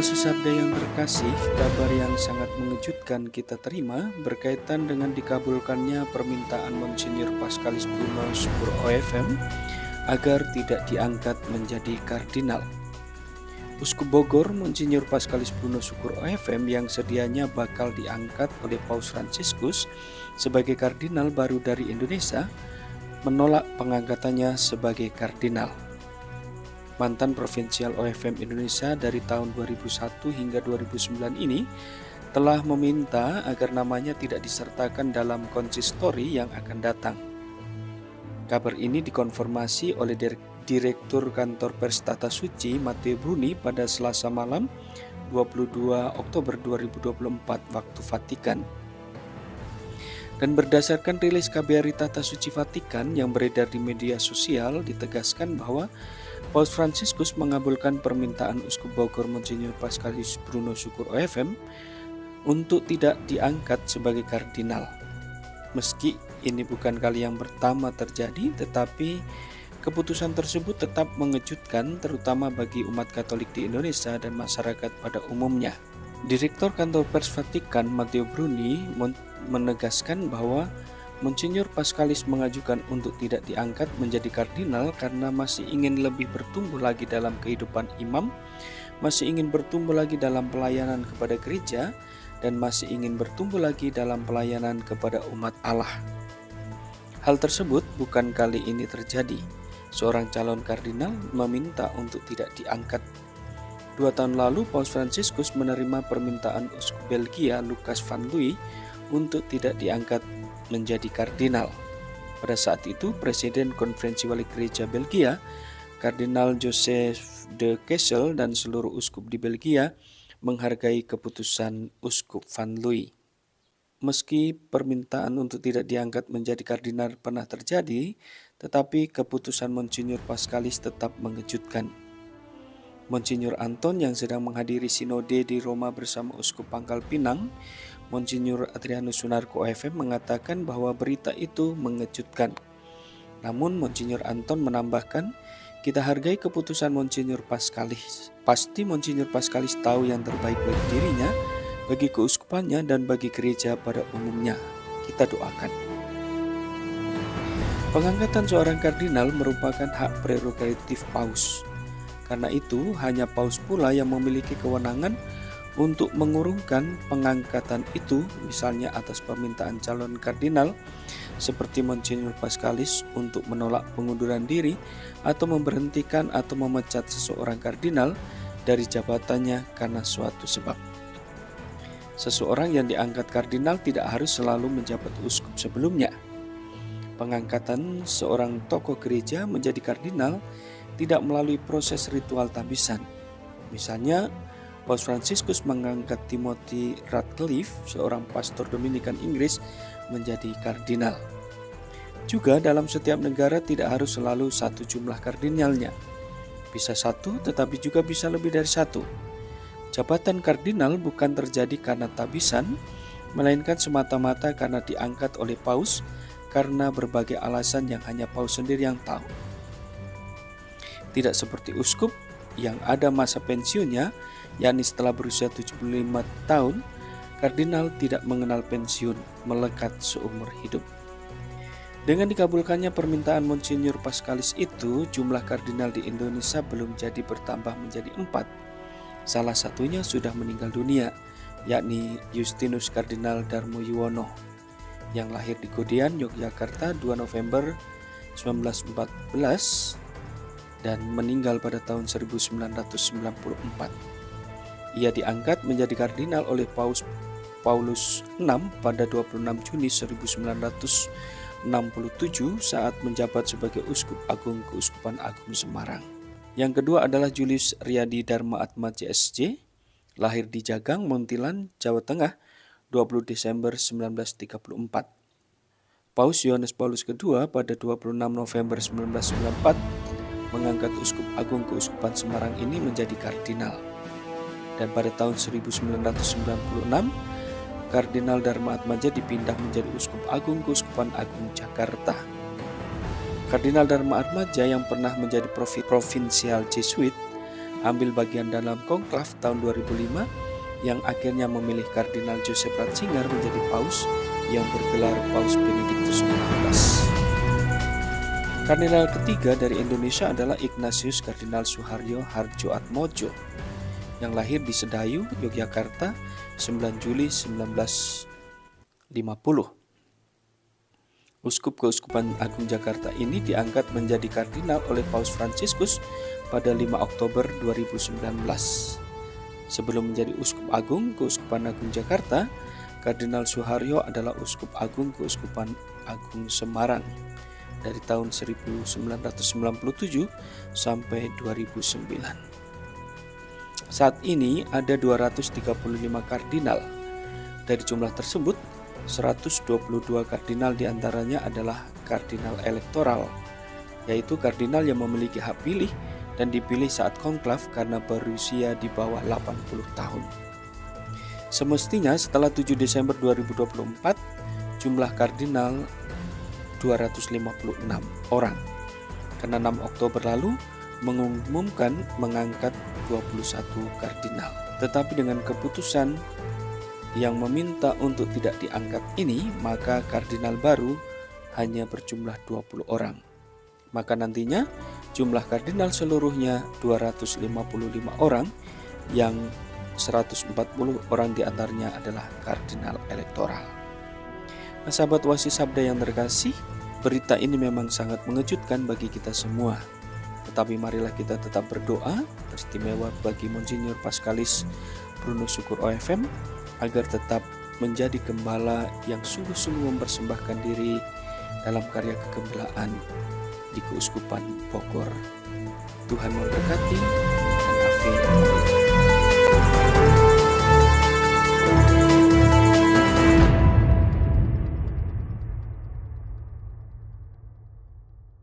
Para sesabda yang terkasih, kabar yang sangat mengejutkan kita terima berkaitan dengan dikabulkannya permintaan Monsinyur Pascalis Bruno Syukur OFM agar tidak diangkat menjadi kardinal. Uskup Bogor Monsinyur Pascalis Bruno Syukur OFM yang sedianya bakal diangkat oleh Paus Fransiskus sebagai kardinal baru dari Indonesia menolak pengangkatannya sebagai kardinal. Mantan provinsial OFM Indonesia dari tahun 2001 hingga 2009 ini telah meminta agar namanya tidak disertakan dalam konsistori yang akan datang. Kabar ini dikonfirmasi oleh Direktur Kantor Pers Tata Suci Matteo Bruni pada Selasa malam 22 Oktober 2024 waktu Vatikan. Dan berdasarkan rilis KBRI Tata Suci Vatikan yang beredar di media sosial ditegaskan bahwa Paus Fransiskus mengabulkan permintaan Uskup Bogor Monsinyur Pascalis Bruno Syukur OFM untuk tidak diangkat sebagai kardinal. Meski ini bukan kali yang pertama terjadi, tetapi keputusan tersebut tetap mengejutkan terutama bagi umat Katolik di Indonesia dan masyarakat pada umumnya. Direktur Kantor Pers Vatikan Matteo Bruni menegaskan bahwa Monsinyur Pascalis mengajukan untuk tidak diangkat menjadi kardinal karena masih ingin lebih bertumbuh lagi dalam kehidupan imam, masih ingin bertumbuh lagi dalam pelayanan kepada gereja, dan masih ingin bertumbuh lagi dalam pelayanan kepada umat Allah. Hal tersebut bukan kali ini terjadi. Seorang calon kardinal meminta untuk tidak diangkat. 2 tahun lalu Paus Fransiskus menerima permintaan Uskup Belgia Lucas van Looy untuk tidak diangkat menjadi kardinal. Pada saat itu, Presiden Konferensi Wali Gereja Belgia, Kardinal Joseph de Kessel dan seluruh uskup di Belgia menghargai keputusan Uskup van Looy. Meski permintaan untuk tidak diangkat menjadi kardinal pernah terjadi, tetapi keputusan Monsinyur Pascalis tetap mengejutkan. Monsinyur Anton yang sedang menghadiri sinode di Roma bersama Uskup Pangkal Pinang, Monsinyur Adrianus Sunarko OFM mengatakan bahwa berita itu mengejutkan. Namun Monsinyur Anton menambahkan, kita hargai keputusan Monsinyur Pascalis. Pasti Monsinyur Pascalis tahu yang terbaik bagi dirinya, bagi keuskupannya dan bagi gereja pada umumnya. Kita doakan. Pengangkatan seorang kardinal merupakan hak prerogatif Paus. Karena itu, hanya Paus pula yang memiliki kewenangan untuk mengurungkan pengangkatan itu, misalnya atas permintaan calon kardinal seperti Monsinyur Pascalis untuk menolak pengunduran diri atau memberhentikan atau memecat seseorang kardinal dari jabatannya karena suatu sebab. Seseorang yang diangkat kardinal tidak harus selalu menjabat uskup sebelumnya. Pengangkatan seorang tokoh gereja menjadi kardinal tidak melalui proses ritual tabisan. Misalnya, Paus Fransiskus mengangkat Timothy Ratcliffe, seorang pastor Dominikan Inggris, menjadi kardinal. Juga dalam setiap negara tidak harus selalu satu jumlah kardinalnya. Bisa satu, tetapi juga bisa lebih dari satu. Jabatan kardinal bukan terjadi karena tabisan, melainkan semata-mata karena diangkat oleh Paus karena berbagai alasan yang hanya Paus sendiri yang tahu. Tidak seperti uskup yang ada masa pensiunnya, yakni setelah berusia 75 tahun, kardinal tidak mengenal pensiun, melekat seumur hidup. Dengan dikabulkannya permintaan Monsinyur Pascalis itu, jumlah kardinal di Indonesia belum jadi bertambah menjadi 4. Salah satunya sudah meninggal dunia, yakni Justinus Kardinal Darmo Yuwono, yang lahir di Godean, Yogyakarta 2 November 1914 dan meninggal pada tahun 1994. Ia diangkat menjadi kardinal oleh Paulus VI pada 26 Juni 1967 saat menjabat sebagai Uskup Agung Keuskupan Agung Semarang. Yang kedua adalah Julius Riyadi Dharma Atma JSJ, lahir di Jagang, Muntilan, Jawa Tengah, 20 Desember 1934. Paus Yohanes Paulus II pada 26 November 1994 mengangkat Uskup Agung Keuskupan Semarang ini menjadi kardinal. Dan pada tahun 1996, Kardinal Dharma Atmaja dipindah menjadi Uskup Agung Keuskupan Agung Jakarta. Kardinal Dharma Atmaja yang pernah menjadi provinsial Jesuit ambil bagian dalam konklav tahun 2005 yang akhirnya memilih Kardinal Joseph Ratzinger menjadi paus yang bergelar Paus Benediktus XVI. Kardinal ketiga dari Indonesia adalah Ignatius Kardinal Suharyo Hardjoatmojo yang lahir di Sedayu, Yogyakarta 9 Juli 1950. Uskup Keuskupan Agung Jakarta ini diangkat menjadi kardinal oleh Paus Fransiskus pada 5 Oktober 2019. Sebelum menjadi Uskup Agung Keuskupan Agung Jakarta, Kardinal Suharyo adalah Uskup Agung Keuskupan Agung Semarang dari tahun 1997 sampai 2009. Saat ini ada 235 kardinal. Dari jumlah tersebut, 122 kardinal diantaranya adalah kardinal elektoral, yaitu kardinal yang memiliki hak pilih dan dipilih saat konklav karena berusia di bawah 80 tahun. Semestinya setelah 7 Desember 2024, jumlah kardinal 256 orang. Karena 6 Oktober lalu mengumumkan mengangkat 21 kardinal. Tetapi dengan keputusan yang meminta untuk tidak diangkat ini, maka kardinal baru hanya berjumlah 20 orang. Maka nantinya jumlah kardinal seluruhnya 255 orang, yang 140 orang diantaranya adalah kardinal elektoral. Nah, sahabat Oasis Sabda yang terkasih, berita ini memang sangat mengejutkan bagi kita semua. Tetapi marilah kita tetap berdoa teristimewa bagi Monsinyur Paskalis Bruno Syukur OFM agar tetap menjadi gembala yang sungguh-sungguh mempersembahkan diri dalam karya kegembalaan di Keuskupan Bogor. Tuhan memberkati dan amin.